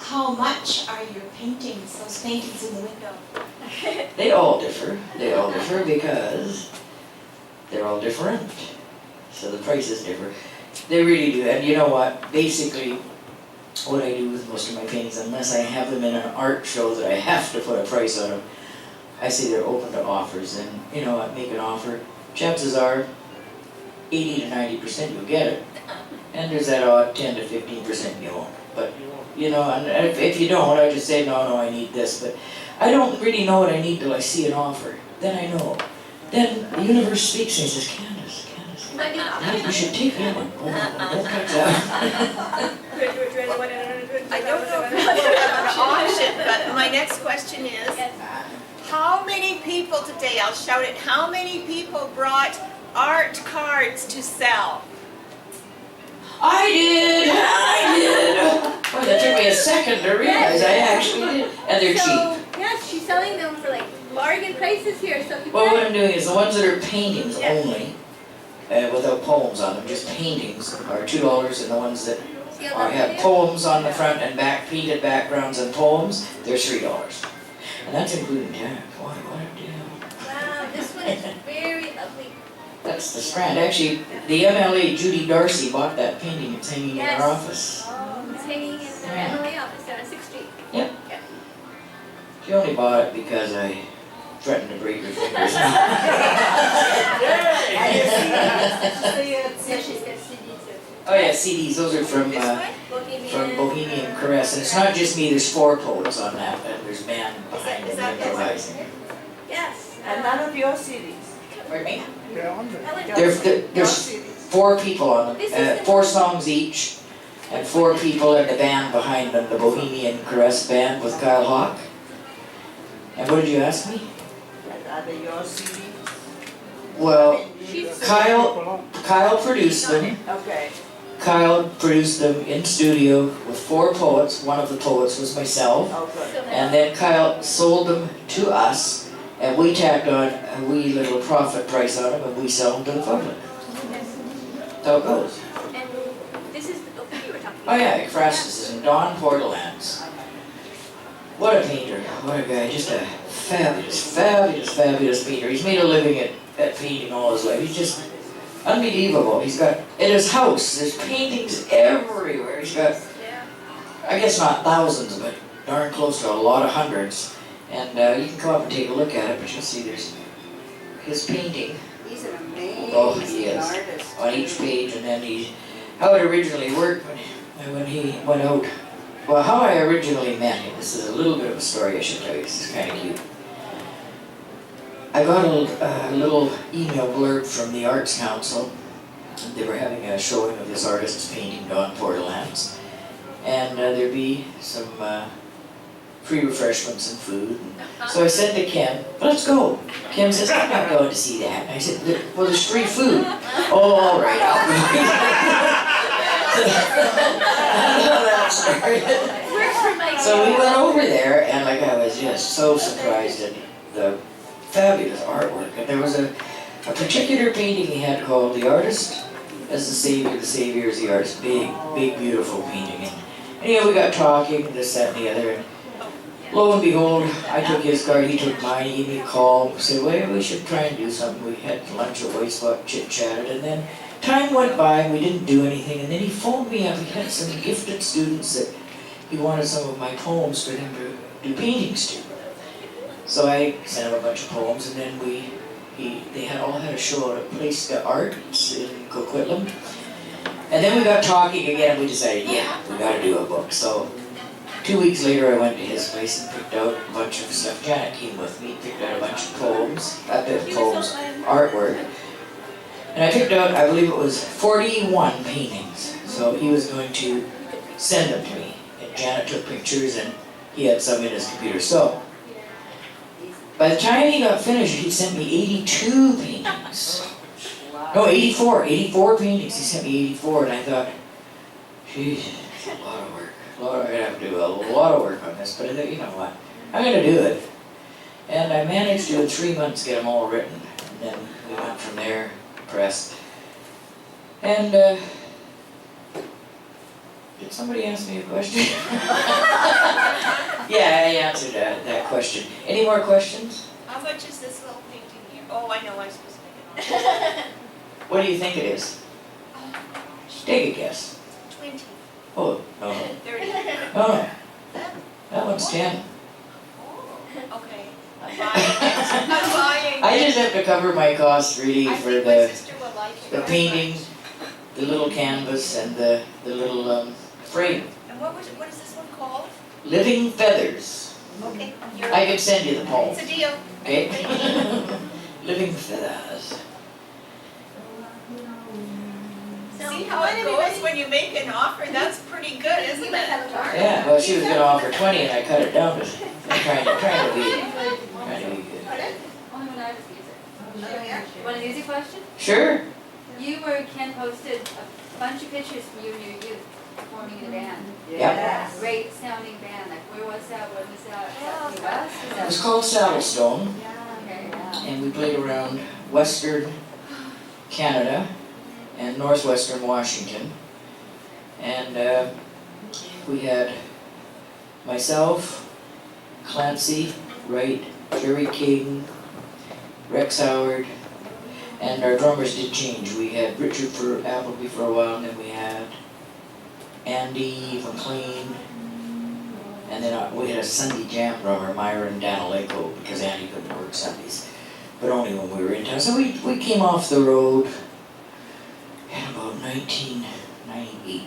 How much are your paintings, those paintings in the window? They all differ. They all differ because they're all different. So the prices differ. They really do. And you know what? Basically, what I do with most of my paintings, unless I have them in an art show that I have to put a price on them, I say they're open to offers. And you know what? Make an offer. Chances are 80 to 90% you'll get it. And there's that odd 10 to 15% you won't. But, you know, and if you don't, I just say, no, I need this. But I don't really know what I need till I see an offer. Then I know. Then the universe speaks and it says, Candice, you should take that one. Don't touch that. I don't know if we'll have an auction, but my next question is, how many people today, I'll shout it, how many people brought art cards to sell? I did! Boy, that took me a second to realize I actually did. And they're cheap. Yes, she's selling them for like bargain prices here, so people. Well, what I'm doing is the ones that are paintings only, without poems on them, just paintings, are $2, and the ones that have poems on the front and back, painted backgrounds and poems, they're $3. And that's including tax. What a deal. Wow, this one is very lovely. That's the Strand. Actually, the MLA, Judy Darcy, bought that painting. It's hanging in her office. Oh, it's hanging in their MLA office down on 6th Street. Yep. She only bought it because I threatened to break her fingers. Oh yeah, CDs. Those are from Bohemian Caress. And it's not just me. There's 4 poets on that, and there's band behind them improvising. Yes. And none of your CDs. Pardon me? Ellen, There's 4 people on them, 4 songs each, and 4 people in the band behind them, the Bohemian Caress band with Kyle Hawk. And what did you ask me? Are they your CDs? Well, Kyle produced them. Okay. Kyle produced them in studio with 4 poets. One of the poets was myself. Oh, good. And then Kyle sold them to us. And we tacked on a wee little profit price on them, and we sell them to the public. That's how it goes. And this is the book you were talking Oh about. yeah, Crassus and Don Portlands. What a painter, what a guy, just a fabulous painter. He's made a living at painting all his life. He's just unbelievable. He's got, at his house, there's paintings everywhere. He's got, I guess not thousands, but darn close to a lot of hundreds. And you can come up and take a look at it, but you'll see there's his painting. He's an amazing artist. On each page, and then how it originally worked when he went out. Well, how I originally met him, this is a little bit of a story I should tell you, this is kind of cute. I got a little email blurb from the Arts Council. They were having a showing of this artist's painting, Don Portlands. And there'd be some free refreshments and food. So I said to Ken, let's go. Ken says, I'm not going to see that. And I said, well, there's free food. Oh, all right, I'll go. So we went over there, and like I was just so surprised at the fabulous artwork. And there was a particular painting he had called The Artist as the Savior as the Artist. Big, beautiful painting. And yeah, we got talking, this, that, and the other. And lo and behold, I took his card, he took mine, he gave me a call, we said, well, we should try and do something. We had lunch at White Spot, chit-chatted, and then time went by and we didn't do anything, and then he phoned me up. He had some gifted students that he wanted some of my poems for them to do paintings to. So I sent him a bunch of poems, and then they all had a show at a place, the Arts in Coquitlam. And then we got talking again, and we decided, yeah, we gotta do a book. So 2 weeks later, I went to his place and picked out a bunch of stuff. Janet came with me, picked out a bunch of poems, artwork. And I picked out, I believe it was 41 paintings. So he was going to send them to me. And Janet took pictures, and he had some in his computer. So by the time he got finished, he sent me 82 paintings. No, 84 paintings. He sent me 84, and I thought, geez, that's a lot of work. I'm going to have to do a lot of work on this, but I thought, you know what, I'm going to do it. And I managed to, in 3 months, get them all written. And then we went from there, pressed. And, did somebody ask me a question? Yeah, I answered that question. Any more questions? How much is this little painting here? Oh, I know, I'm supposed to make it on. What do you think it is? Oh, gosh, Take a guess. 20, Oh, no. 30. Oh, that one's 10. Oh, okay. I'm buying it. I'm buying I it. just have to cover my costs really I for think my the sister will like it. the very painting, much. the little canvas, and the little frame. And what is this one called? Living Feathers. Okay, I could send you the poem. it's a deal. Okay? Living Feathers. See how it goes when you make an offer? That's pretty good, isn't You must have it? a jar. Yeah, well, she was gonna offer 20 and I cut it down to, I'm trying to be good. Only when I was music. Want an easy question? Sure. Ken posted a bunch of pictures from you and your youth performing in a band. Yeah. Great sounding band. Like, where was that? When was that? Was that US? It was called Saddlestone, Okay, yeah. and we played around Western Canada and Northwestern Washington. And we had myself, Clancy, Wright, Jerry King, Rex Howard, and our drummers did change. We had Richard for Appleby for a while, and then we had Andy McLean, and then we had a Sunday jam drummer, Myron Danileko, because Andy couldn't work Sundays, but only when we were in town. So we came off the road in about 1998.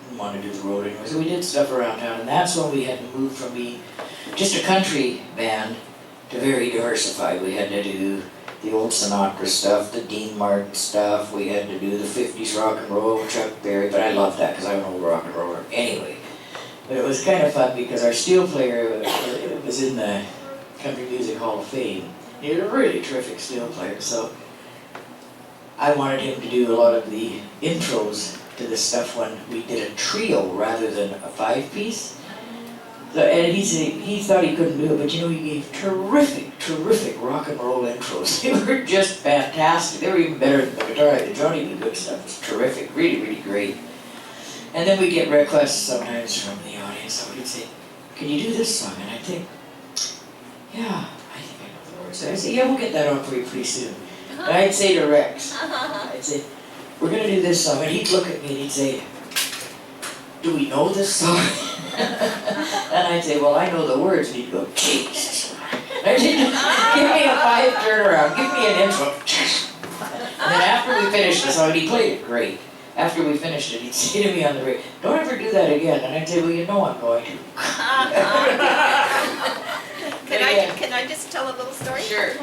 Didn't want to do the road anymore, so we did stuff around town, and that's when we had to move from being just a country band to very diversified. We had to do the old Sinatra stuff, the Dean Martin stuff, we had to do the 50s rock and roll with Chuck Berry, but I loved that because I'm an old rock and roller anyway. But it was kind of fun because our steel player was in the Country Music Hall of Fame. He was a really terrific steel player, so I wanted him to do a lot of the intros to this stuff when we did a trio rather than a 5-piece. So, and he thought he couldn't do it, but you know, he gave terrific rock and roll intros. They were just fantastic. They were even better than the guitar. The Johnny B. Good stuff was terrific, really great. And then we get requests sometimes from the audience. So we'd say, "Can you do this song?" And I'd think, "Yeah, I think I know the words." So I'd say, "Yeah, we'll get that on for you pretty soon." And I'd say to Rex, I'd say, "We're gonna do this song," and he'd look at me and he'd say, "Do we know this song?" And I'd say, "Well, I know the words," and he'd go, "Jesus." I'd say, "Give me a 5 turnaround, give me an intro." And then after we finished the song, he played it great. After we finished it, he'd say to me on the radio, "Don't ever do that again." And I'd say, "Well, you know I'm going to." Can I just tell a little story? Sure. You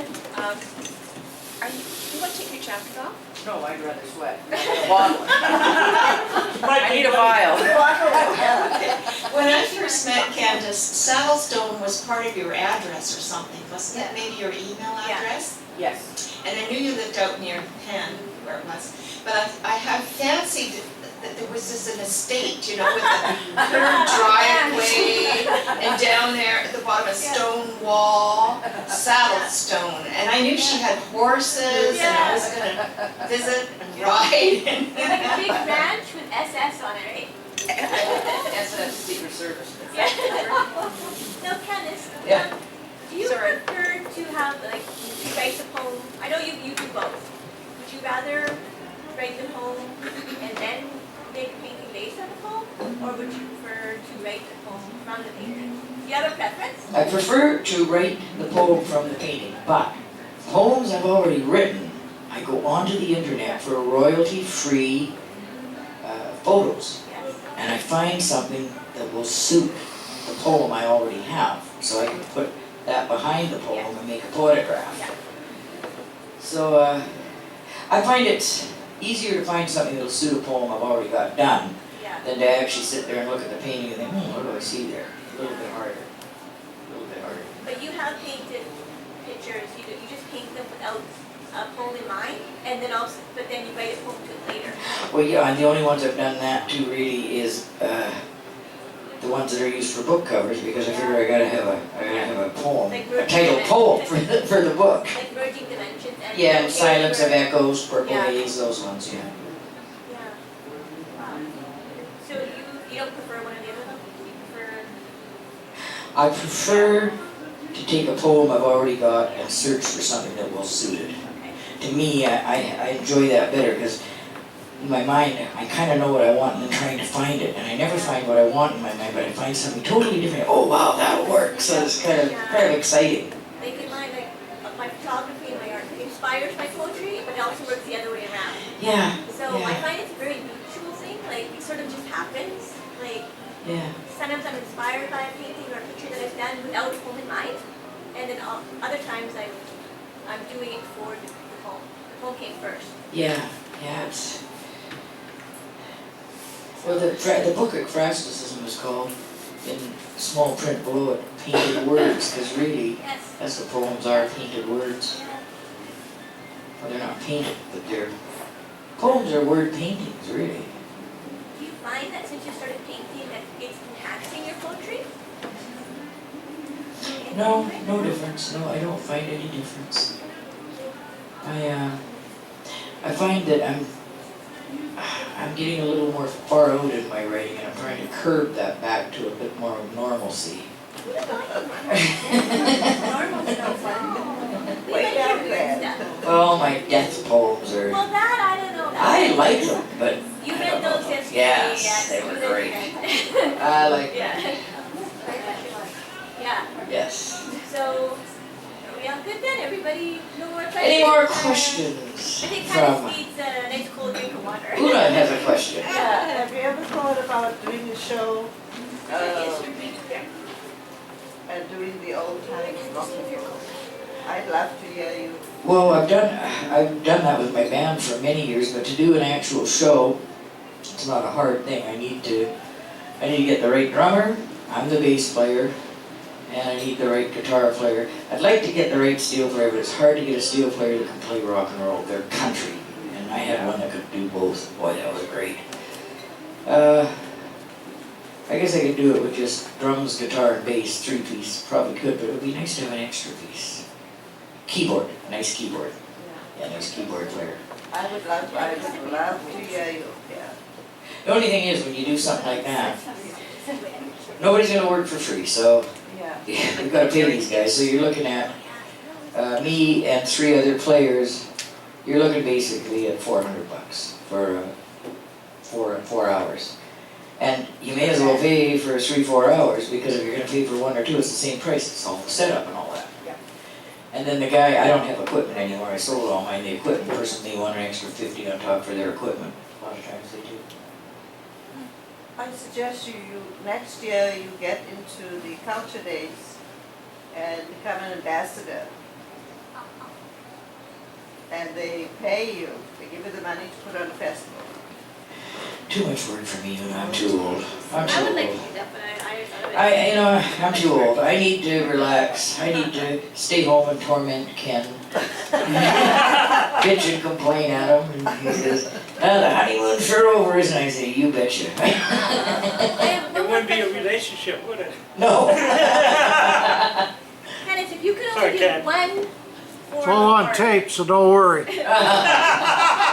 want to take your jacket off? No, I'd rather sweat. I need a vial. When I first met Candice, Saddlestone was part of your address or something, wasn't it? Maybe your email Yeah. address? Yes. And I knew you lived out near Penn, where it was. But I have fancied that there was just an estate, you know, with a curved driveway, and down there at the bottom a stone wall, Saddlestone. And I knew she had horses, and I was gonna visit and ride. Like a big ranch with SS on it, right? SS Secret Service. Now, Candice, Yeah. do you Sorry. prefer to have, like, you write the poem, I know you do both. Would you rather write the poem and then make a painting based on the poem? Or would you prefer to write the poem from the painting? Do you have a preference? I prefer to write the poem from the painting, but poems I've already written, I go onto the internet for royalty-free photos, Yes. and I find something that will suit the poem I already have, so I can put that behind the poem and make a photograph. Yeah. So I find it's easier to find something that'll suit a poem I've already got done Yeah. than to actually sit there and look at the painting and think, what do I see there? A little bit harder. A little bit harder. But you have painted pictures, you just paint them without a poem in mind, and then also, but then you write a poem to it later. Well, yeah, and the only ones I've done that to really is the ones that are used for book covers, because I figure I gotta have a poem, Like a title poem for the book. Like Merging Dimensions and. Yeah, and Silence of Echoes, Purple Yeah. Haze, those ones, yeah. Yeah. Wow. So you don't prefer one or the other though? You prefer. I prefer to take a poem I've already got and search for something that will suit it. To me, I enjoy that better because in my mind, I kind of know what I want and then trying to find it. And I never find what I want in my mind, but I find something totally different. Oh wow, that'll work. So it's kind of exciting. Like in my photography and my art inspires my poetry, but it also works the other way around. Yeah. So I find it's a very mutual thing, like it sort of just happens. Like sometimes I'm inspired by a painting or a picture that I've done without a poem in mind, and then other times I'm doing it for the poem. The poem came first. Yeah, it's... Well, the book at Frasticism is called, in small print below it, Painted Words, because really, that's what poems are, painted words. Well, they're not painted, but poems are word paintings, really. Do you find that since you started painting that it's enhancing your poetry? No, no difference. No, I don't find any difference. I find that I'm getting a little more far out in my writing, and I'm trying to curb that back to a bit more of normalcy. Normal's no fun. We like your weird stuff. Well, my death poems are... Well, that I don't know. I like them, but... You read those yesterday. Yes, they were great. I like them. Yeah. Yes. So, are we all good then? Everybody, no more questions? Any more questions I think from... Candice needs a nice cold drink of water. Una has a question. Have you ever thought about doing a show doing the old times rocking? I'd love to hear you. Well, I've done that with my band for many years, but to do an actual show, it's not a hard thing. I need to get the right drummer. I'm the bass player, and I need the right guitar player. I'd like to get the right steel player, but it's hard to get a steel player that can play rock and roll. They're country, and I had one that could do both. Boy, that was great. I guess I could do it with just drums, guitar, and bass, 3-piece. Probably could, but it would be nice to have an extra piece. Keyboard, nice keyboard. Yeah, nice keyboard player. I would love to hear you. Yeah. The only thing is, when you do something like that, nobody's going to work for free, so we've got to pay these guys. So you're looking at me and 3 other players. You're looking basically at $400 for 4 hours. And you may as well pay for 3-4 hours, because if you're going to pay for 1 or 2, it's the same price. It's all the setup and all that. And then the guy, I don't have equipment anymore. I sold all mine. The equipment person may want an extra $50 on top for their equipment. A lot of times they do. I suggest you next year you get into the culture days and become an ambassador. And they pay you. They give you the money to put on a festival. Too much work for me, I'm too old. I'm too I would like old. to do that, but I I'm too old. I need to relax. I need to stay home and torment Ken. Bitch and complain at him. And he says, the honeymoon's sure over, isn't it? I say, you betcha. It wouldn't be a relationship, would it? No. Candice, if you could Sorry, only Ken. do one It's form all of on art. tape, so don't worry.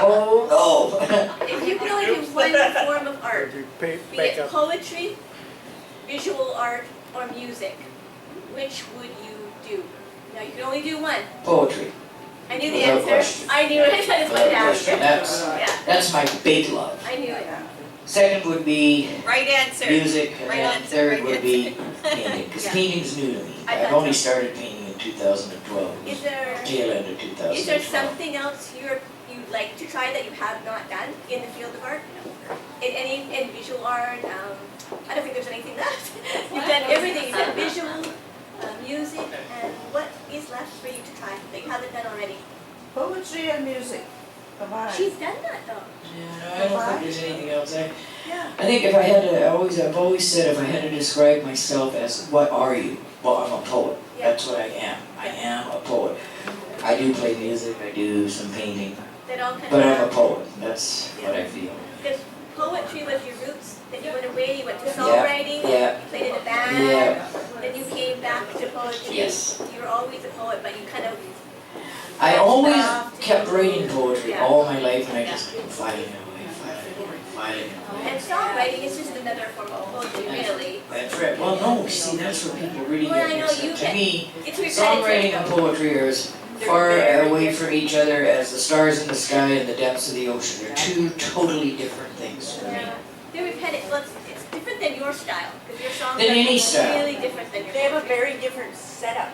Oh, no. If you could only do one form of art, be it Makeup. poetry, visual art, or music, which would you do? Now you can only do one. Poetry. I knew the Without answer. question. I knew it. I just Without wanted to ask question. you. Yeah, That's my big love. I knew it. Second would be Right answer. music, and Right then answer, third right would be painting, because Yeah. painting's new to me. I I've thought only so. started painting in 2012. It was Is there tail end of 2012. is there something else you'd like to try that you have not done in the field of art? In visual art, I don't think there's anything left. You've done everything. You've done visual, music, and what is left for you to try that you haven't done already? Poetry and music combined. She's done that though. Yeah, no, I don't think there's anything else. Yeah. I think if I had to, I've always said if I had to describe myself as what are you? Well, I'm a poet. Yeah. That's what I am. I am a poet. I do play music, I do some painting, That all kind but of. I'm a poet. That's what I feel. Because poetry was your roots. Then you went away. You went to songwriting. Yeah. You played in a band. Yeah. Then you came back to poetry. Yes. You were always a poet, but you kind of. I always kept writing poetry Yeah. all my life, and I just kept filing it away, filing it away, filing it away. And songwriting is just another form of poetry, really. That's right. Well, no, see, that's where people really Well, I get know mixed you up. To get- me, It's repetitive. songwriting and though. poetry are as far away from each other as the stars in the sky and the depths of the ocean. They're two totally different things for me. Yeah. They're repetitive. Well, it's different than your style, because your songs Than are any style. really different than your They have a poetry. very different setup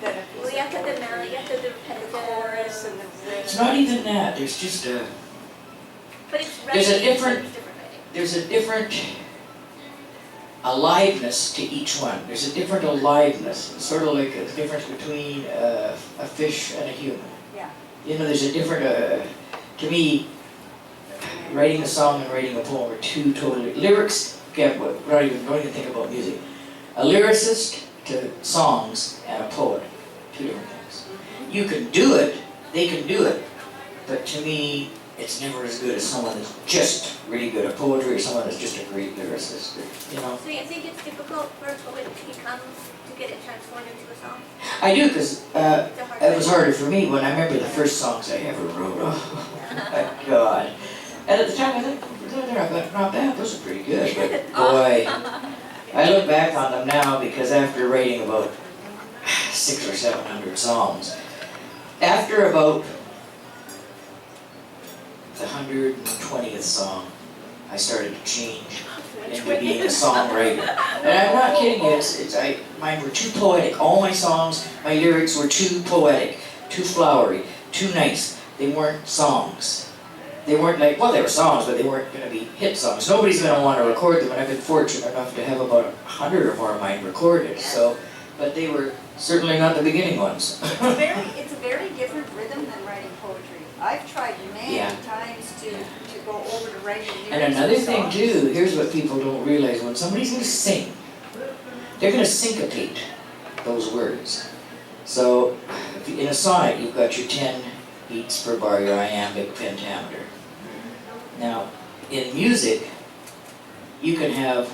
than a Well, piece you have of to the poetry. melody, you have to the repetitive. Chorus and the It's not even that, there's just a, But it's There's a writing, different- it's different writing. there's a different aliveness to each one. There's a different aliveness, it's sort of like a difference between a fish and a human. Yeah. You know, there's a different, to me, writing a song and writing a poem are two totally, lyrics, don't even think about music. A lyricist to songs and a poet, two different things. You can do it, they can do it, but to me, it's never as good as someone that's just really good at poetry or someone that's just a great lyricist, you know? So you think it's difficult for a poet to become, to get it transformed into a song? I do, because It's a hard it was thing. harder for me when I remember the first songs I ever wrote. Oh, my God. And at the time I thought, not bad, those are pretty good, but boy, I look back on them now because after writing about 600 or 700 songs, after about the 120th song, I started to change into being a songwriter. And I'm not kidding you, mine were too poetic. All my songs, my lyrics were too poetic, too flowery, too nice. They weren't songs. They weren't like, well, they were songs, but they weren't going to be hit songs. Nobody's going to want to record them, and I've been fortunate enough to have about 100 or more of mine recorded. So, but they were certainly not the beginning ones. It's a very different rhythm than writing poetry. I've tried many Yeah. times to go over to writing lyrics. And another for thing songs. too, here's what people don't realize, when somebody's going to sing, they're going to syncopate those words. So, in a sonnet, you've got your 10 beats per bar, your iambic pentameter. Now, in music, you can have,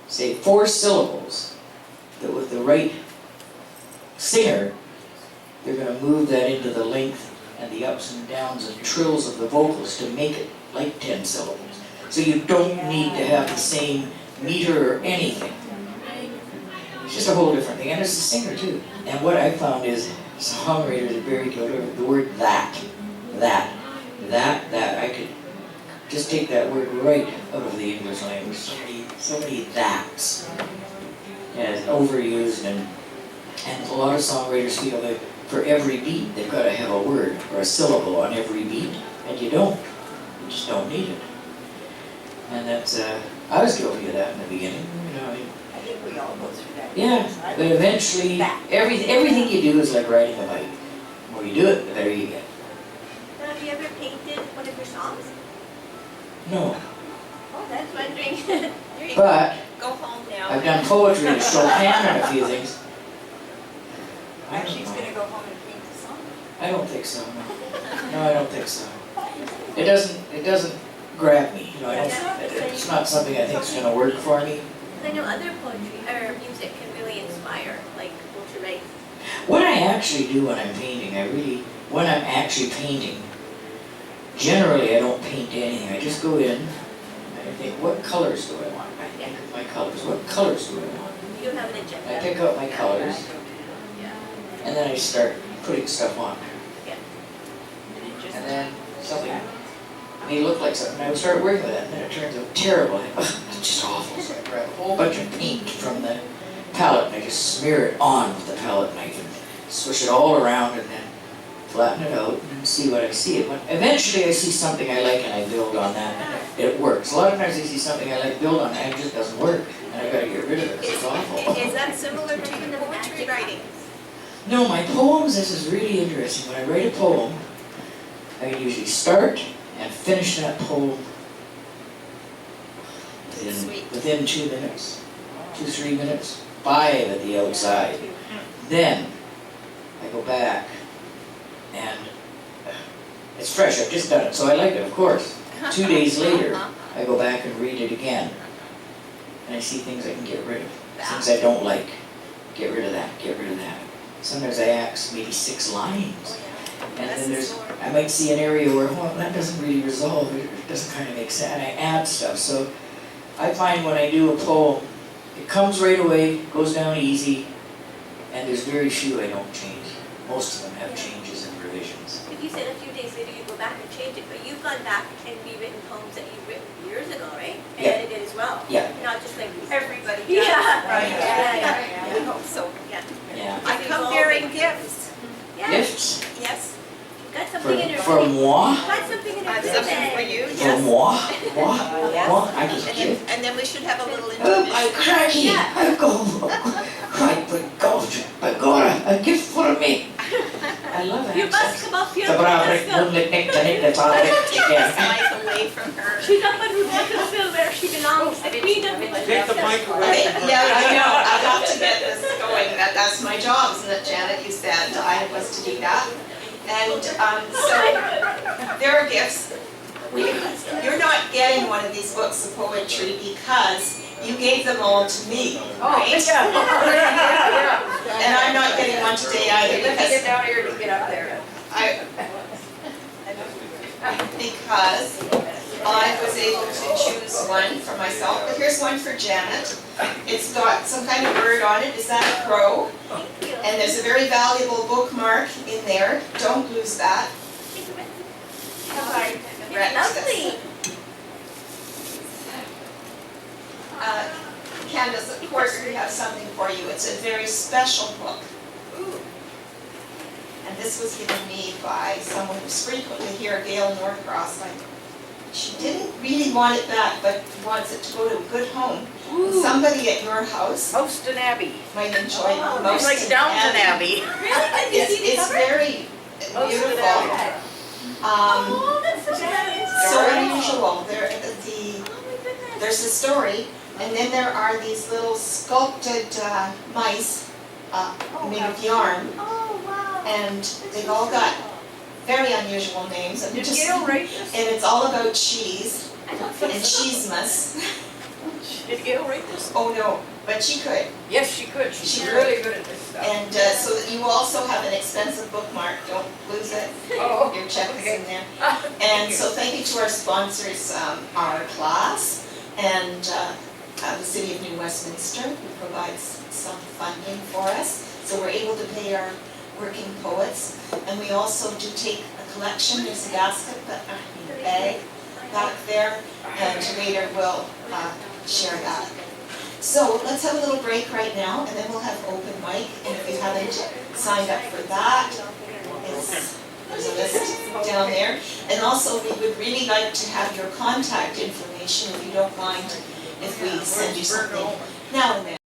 say, 4 syllables that with the right singer, they're going to move that into the length and the ups and downs and trills of the vocals to make it like 10 syllables. So you don't need to have the same meter or anything. It's just a whole different thing, and it's a singer too. And what I found is songwriters are very good at the word that, I could just take that word right out of the English language. So many that's. And it's overused, and a lot of songwriters feel that for every beat they've got to have a word or a syllable on every beat, and you don't. You just don't need it. And that's, I was guilty of that in the beginning, you know. I think we all go through that. Yeah, but eventually, everything you do is like riding a bike. The more you do it, the better you get. Now, have you ever painted one of your songs? No, Oh, that's wondering. but Go home now. I've done poetry and Chopin and a few things. I don't Actually, he's know. gonna go home and paint the song. I don't think so, no. No, I don't think so. It doesn't grab me, you know, it's not something I think is gonna work for me. I know other poetry or music can really inspire, like what you write. What I actually do when I'm painting, when I'm actually painting, generally I don't paint anything. I just go in and I think, what colors do I want? I think of my colors. What colors do I want? You don't have an agenda. I pick out my colors Yeah. and then I start putting stuff on. Yeah. And then something may look like something. I would start working with it, and then it turns out terrible. It's just awful. So I grab a whole bunch of paint from the palette and I just smear it on with the palette knife and swish it all around and then flatten it out and see what I see. Eventually I see something I like and I build on that and it works. A lot of times I see something I like, build on it, and it just doesn't work. And I've got to get rid of it because it's awful. Is that similar to your poetry writing? No, my poems, this is really interesting. When I write a poem, I usually start and finish that poem within 2 minutes, 2-3 minutes, 5 at the outside. Then I go back and it's fresh, I've just done it, so I like it, of course. 2 days later, I go back and read it again. And I see things I can get rid of, things I don't like. Get rid of that, get rid of that. Sometimes I ask maybe 6 lines. And then I might see an area where, well, that doesn't really resolve, it doesn't kind of make sense, and I add stuff. So I find when I do a poem, it comes right away, goes down easy, and there's very few I don't change. Most of them have changes and revisions. If you said a few days later you go back and change it, but you've gone back and rewritten poems that you've written years ago, right? And Yeah. edited as well. Yeah. Not just like Everybody does. Yeah. Right. Yeah. I hope so, yeah. Yeah. I come bearing gifts. Yeah. Gifts Yes. Got something in her. for moi, Got something in I her. have something for you, for yes. moi, moi, Yes. moi. I just give. And then we should have a little Oh, my intermission. cracky! I go, right, but God, a gift for me. I love You must accents. come up here. The brave, Let's go. the Take this yeah. mic away from her. She's up on Rebecca's where she belongs, the queen of it. Take the mic away. Okay, yeah, I know, I have to get this going, that's my job, isn't it, Janet? You said I was to do that. And, so, there are gifts. You're not getting one of these books of poetry because you gave them all to me, right? And I'm not getting one today either because down here to get up there. because I was able to choose one for myself, but here's one for Janet. It's got some kind of bird on it, is that a crow? And there's a very valuable bookmark in there, don't lose that. Lovely. Candace, of course, we have something for you, it's a very special book. And this was given me by someone who's frequently here, Gail Norcross. She didn't really want it back, but wants it to go to a good home. Somebody at your house Houston Abbey. might enjoy It's most like Downton Abbey. Really? It's very beautiful. Oh, that's so nice. So unusual. Oh my goodness. There's a story, and then there are these little sculpted mice made of yarn, Oh, wow. and they've all got very unusual names. And Did just- Gail write this? and it's all about cheese I don't think and so. cheesemas. Did Gail write this? Oh no, but she could. Yes, she could. She She's could. really good at this stuff. And so that you also have an expensive bookmark, don't lose it. Oh, Your check is okay. in there. And so thank you to our sponsors, our class, and the City of New Westminster, who provides some funding for us. So we're able to pay our working poets. And we also do take a collection, there's a basket, a bag back there, and later we'll share that. So let's have a little break right now, and then we'll have open mic. And if you haven't signed up for that, there's a list down there. And also, we would really like to have your contact information, if you don't mind, if we send you something. Now,